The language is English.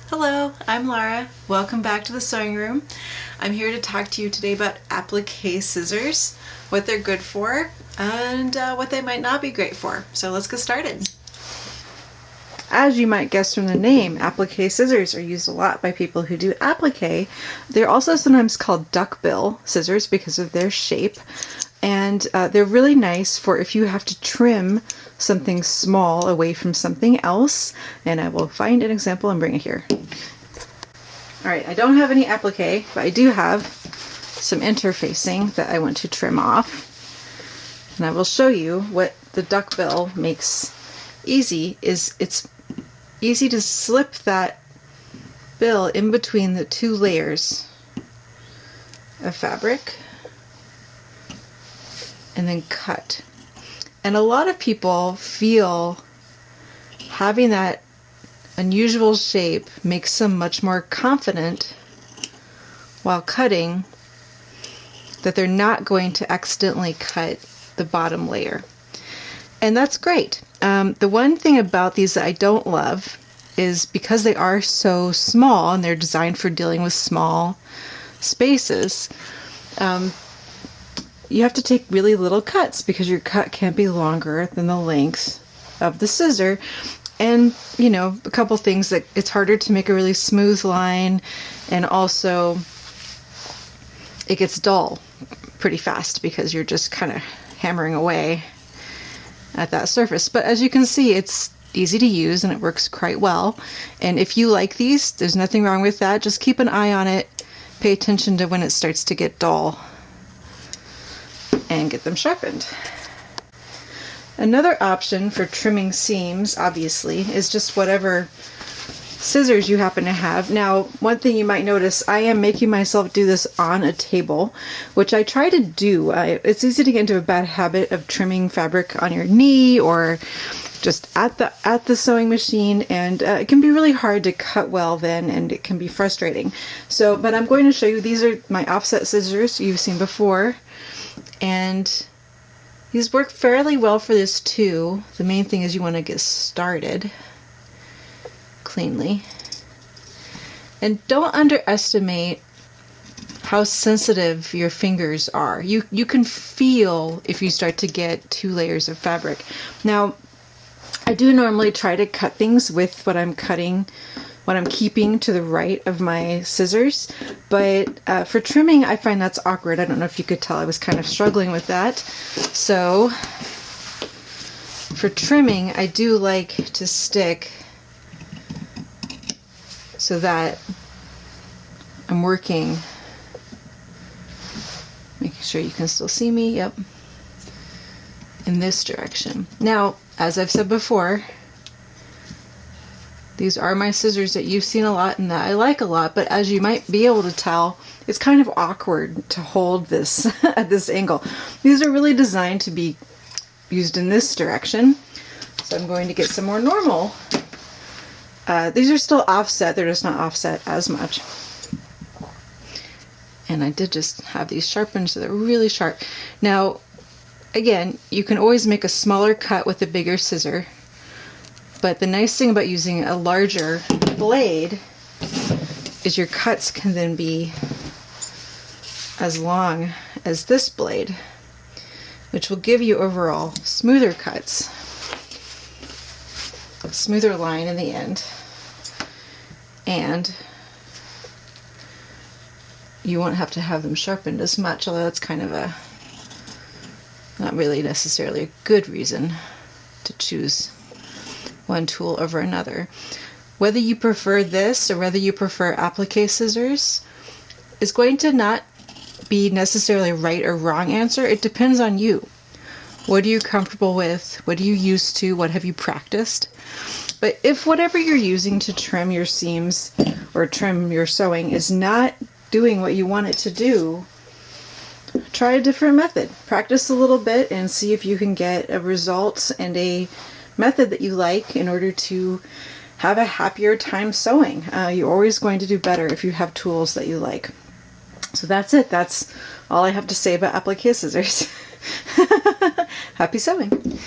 Hello, I'm Laura. Welcome back to the sewing room. I'm here to talk to you today about applique scissors, what they're good for, and what they might not be great for. So let's get started. As you might guess from the name, applique scissors are used a lot by people who do applique. They're also sometimes called duckbill scissors because of their shape. And they're really nice for if you have to trim something small away from something else. And I will find an example and bring it here. Alright, I don't have any applique, but I do have some interfacing that I want to trim off. And I will show you what the duckbill makes easy. It's easy to slip that bill in between the two layers of fabric and then cut. And a lot of people feel having that unusual shape makes them much more confident while cutting that they're not going to accidentally cut the bottom layer. And that's great. The one thing about these that I don't love is because they are so small and they're designed for dealing with small spaces, you have to take really little cuts because your cut can't be longer than the length of the scissor. And, you know, a couple things that it's harder to make a really smooth line, and also it gets dull pretty fast because you're just kind of hammering away at that surface. But as you can see, it's easy to use and it works quite well. And if you like these, there's nothing wrong with that. Just keep an eye on it. Pay attention to when it starts to get dull and get them sharpened. Another option for trimming seams, obviously, is just whatever scissors you happen to have. Now, one thing you might notice, I am making myself do this on a table, which I try to do. It's easy to get into a bad habit of trimming fabric on your knee or just at the sewing machine, and it can be really hard to cut well then, and it can be frustrating. So, but I'm going to show you, these are my offset scissors you've seen before, and these work fairly well for this too. The main thing is you want to get started cleanly. And don't underestimate how sensitive your fingers are. You can feel if you start to get 2 layers of fabric. Now, I do normally try to cut things with what I'm cutting, what I'm keeping to the right of my scissors, but for trimming I find that's awkward. I don't know if you could tell I was kind of struggling with that. So for trimming I do like to stick so that I'm working, making sure you can still see me, yep, in this direction. Now, as I've said before, these are my scissors that you've seen a lot and that I like a lot, but as you might be able to tell, it's kind of awkward to hold this at this angle. These are really designed to be used in this direction, so I'm going to get some more normal. These are still offset, they're just not offset as much. And I did just have these sharpened so they're really sharp. Now, again, you can always make a smaller cut with a bigger scissor, but the nice thing about using a larger blade is your cuts can then be as long as this blade, which will give you overall smoother cuts, a smoother line in the end, and you won't have to have them sharpened as much, although that's kind of a not really necessarily a good reason to choose one tool over another. Whether you prefer this or whether you prefer applique scissors is going to not be necessarily a right or wrong answer. It depends on you. What are you comfortable with? What are you used to? What have you practiced? But if whatever you're using to trim your seams or trim your sewing is not doing what you want it to do, try a different method. Practice a little bit and see if you can get a result and a method that you like in order to have a happier time sewing. You're always going to do better if you have tools that you like. So that's it. That's all I have to say about applique scissors. Happy sewing!